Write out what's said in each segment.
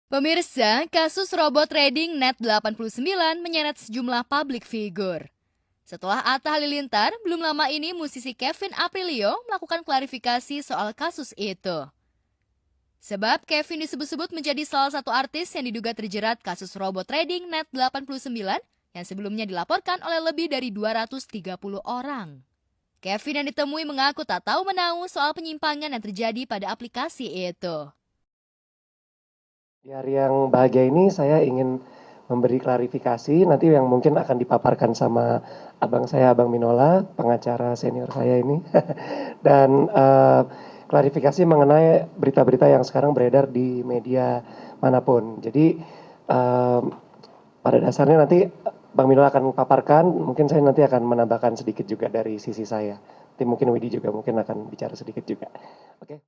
Pemirsa, kasus robot trading Net89 menyeret sejumlah publik figur. Setelah Atta Halilintar, belum lama ini musisi Kevin Aprilio melakukan klarifikasi soal kasus itu. Sebab Kevin disebut-sebut menjadi salah satu artis yang diduga terjerat kasus robot trading Net89 yang sebelumnya dilaporkan oleh lebih dari 230 orang. Kevin yang ditemui mengaku tak tahu menahu soal penyimpangan yang terjadi pada aplikasi itu. Di hari yang bahagia ini saya ingin memberi klarifikasi nanti yang mungkin akan dipaparkan sama abang saya, Abang Minola, pengacara senior saya ini. Dan klarifikasi mengenai berita-berita yang sekarang beredar di media manapun. Jadi pada dasarnya nanti Bang Minola akan paparkan, mungkin saya nanti akan menambahkan sedikit juga dari sisi saya. Nanti mungkin Widi juga mungkin akan bicara sedikit juga. Oke.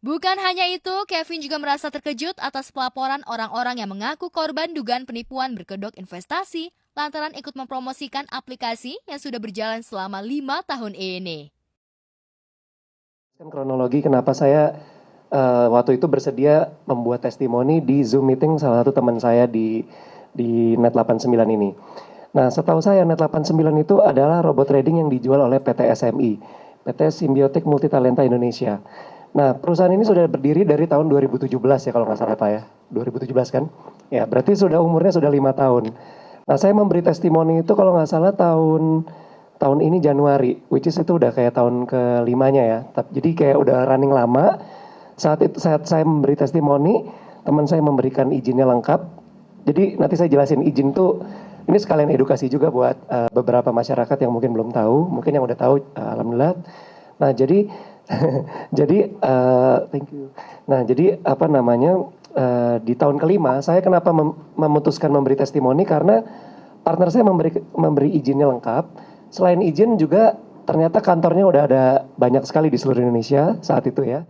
Bukan hanya itu, Kevin juga merasa terkejut atas pelaporan orang-orang yang mengaku korban dugaan penipuan berkedok investasi lantaran ikut mempromosikan aplikasi yang sudah berjalan selama 5 tahun ini. Kronologi kenapa saya waktu itu bersedia membuat testimoni di Zoom meeting salah satu teman saya di Net89 ini. Nah, setahu saya Net89 itu adalah robot trading yang dijual oleh PT SMI, PT Symbiotic Multitalenta Indonesia. Nah, perusahaan ini sudah berdiri dari tahun 2017 ya kalau nggak salah Pak ya. 2017 kan? Ya, berarti umurnya sudah 5 tahun. Nah, saya memberi testimoni itu kalau nggak salah tahun ini Januari, which is itu udah kayak tahun ke-5-nya ya. Jadi kayak udah running lama. Saat saya memberi testimoni, teman saya memberikan izinnya lengkap. Jadi nanti saya jelasin izin tuh, ini sekalian edukasi juga buat beberapa masyarakat yang mungkin belum tahu, mungkin yang udah tahu, alhamdulillah. Nah, jadi thank you. Nah, jadi apa namanya, di tahun ke-5 saya kenapa memutuskan memberi testimoni karena partner saya memberi izinnya lengkap. Selain izin juga ternyata kantornya udah ada banyak sekali di seluruh Indonesia saat itu ya.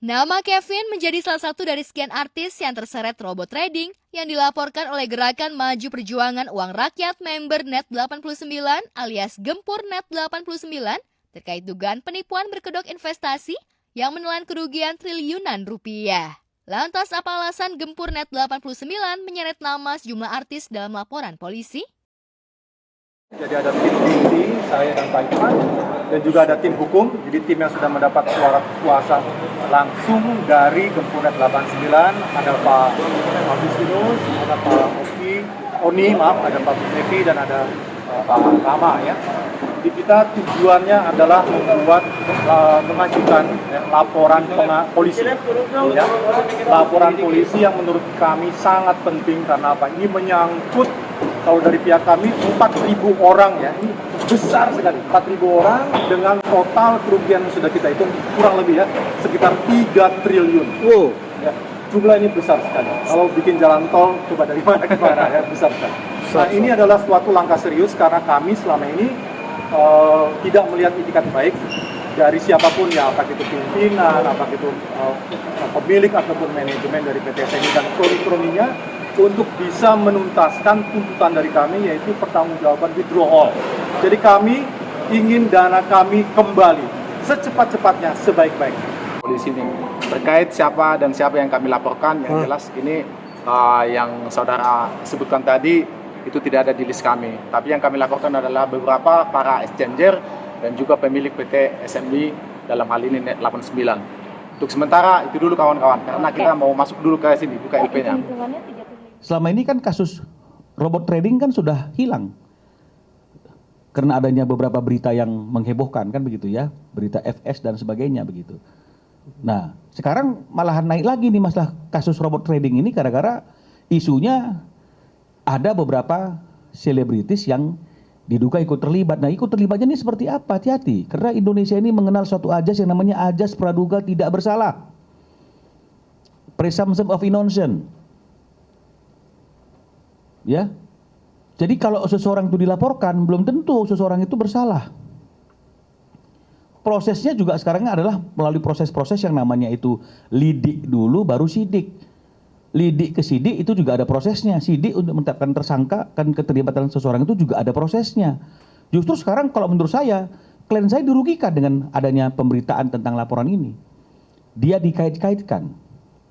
Nama Kevin menjadi salah satu dari sekian artis yang terseret robot trading yang dilaporkan oleh Gerakan Maju Perjuangan Uang Rakyat member Net89 alias Gempur Net89 terkait dugaan penipuan berkedok investasi yang menelan kerugian triliunan rupiah. Lantas apa alasan Gempur Net89 menyeret nama sejumlah artis dalam laporan polisi? Jadi ada tim inti, saya dan Pak Iman, dan juga ada tim hukum, jadi tim yang sudah mendapat suara kuasa langsung dari Gempur Net89, ada Pak Agustinus, ada Pak Oni, ada Pak Nevi, dan ada Pak Rama ya. Jadi kita tujuannya adalah mengajukan laporan polisi, ya. Laporan polisi yang menurut kami sangat penting karena apa? Ini menyangkut kalau dari pihak kami 4.000 orang ya, ini besar sekali, 4.000 orang dengan total kerugian yang sudah kita hitung kurang lebih ya sekitar 3 triliun. Wow. Ya, jumlah ini besar sekali. Kalau bikin jalan tol coba dari mana ke mana ya, besar sekali. Nah, ini adalah suatu langkah serius karena kami selama ini tidak melihat itikat baik dari siapapun ya, apakah itu pimpinan, apakah itu pemilik ataupun manajemen dari PT SMI dan kroni-kroninya untuk bisa menuntaskan tuntutan dari kami yaitu pertanggungjawaban withdrawal. Jadi kami ingin dana kami kembali secepat-cepatnya, sebaik-baiknya. Polisi ini terkait siapa dan siapa yang kami laporkan, yang jelas ini yang saudara sebutkan tadi itu tidak ada di list kami. Tapi yang kami laporkan adalah beberapa para exchanger dan juga pemilik PT SMI dalam hal ini Net89. Untuk sementara itu dulu kawan-kawan, karena kita mau masuk dulu ke sini, buka IP-nya. Selama ini kan kasus robot trading kan sudah hilang. Karena adanya beberapa berita yang menghebohkan kan begitu ya, berita FS dan sebagainya begitu. Nah, sekarang malahan naik lagi nih masalah kasus robot trading ini gara-gara isunya ada beberapa selebritis yang diduga ikut terlibat. Nah, ikut terlibatnya ini seperti apa? Hati-hati. Karena Indonesia ini mengenal suatu ajas yang namanya ajas praduga tidak bersalah. Presumption of innocence. Ya. Jadi kalau seseorang itu dilaporkan, belum tentu seseorang itu bersalah. Prosesnya juga sekarang adalah melalui proses-proses yang namanya itu lidik dulu baru sidik. Lidik ke sidik itu juga ada prosesnya. Sidik untuk menetapkan tersangka kan keterlibatan seseorang itu juga ada prosesnya. Justru sekarang kalau menurut saya, klien saya dirugikan dengan adanya pemberitaan tentang laporan ini. Dia dikait-kaitkan.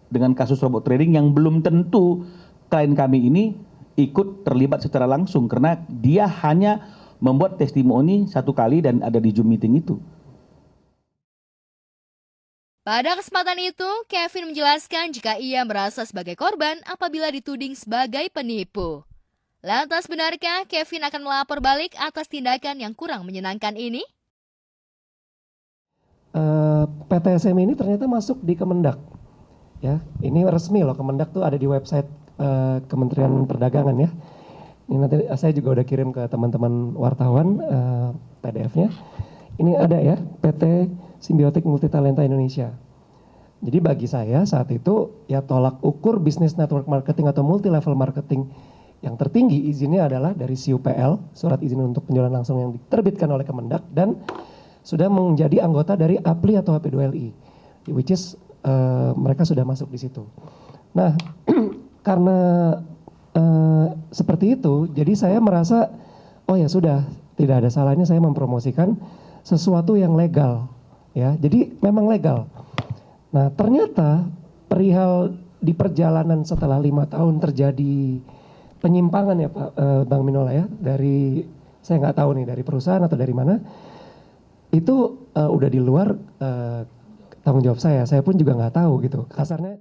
dengan kasus robot trading yang belum tentu klien kami ini ikut terlibat secara langsung karena dia hanya membuat testimoni satu kali dan ada di Zoom meeting itu. Pada kesempatan itu, Kevin menjelaskan jika ia merasa sebagai korban apabila dituding sebagai penipu. Lantas benarkah Kevin akan melapor balik atas tindakan yang kurang menyenangkan ini? PTSM ini ternyata masuk di Kemendak. Ya, ini resmi loh, Kemendak tuh ada di website Kementerian Perdagangan ya. Ini nanti saya juga udah kirim ke teman-teman wartawan PDF-nya. Ini ada ya, PT Simbiotik Multitalenta Indonesia. Jadi bagi saya saat itu ya tolak ukur bisnis network marketing atau multi level marketing yang tertinggi izinnya adalah dari SIUPL, surat izin untuk penjualan langsung yang diterbitkan oleh Kemendak dan sudah menjadi anggota dari APLI atau HP2LI, which is mereka sudah masuk di situ. Nah, karena seperti itu, jadi saya merasa oh ya sudah tidak ada salahnya saya mempromosikan sesuatu yang legal, ya. Jadi memang legal. Nah ternyata perihal di perjalanan setelah 5 tahun terjadi penyimpangan ya Pak Bang Minola ya dari saya nggak tahu nih dari perusahaan atau dari mana itu udah di luar tanggung jawab saya pun juga nggak tahu gitu kasarnya.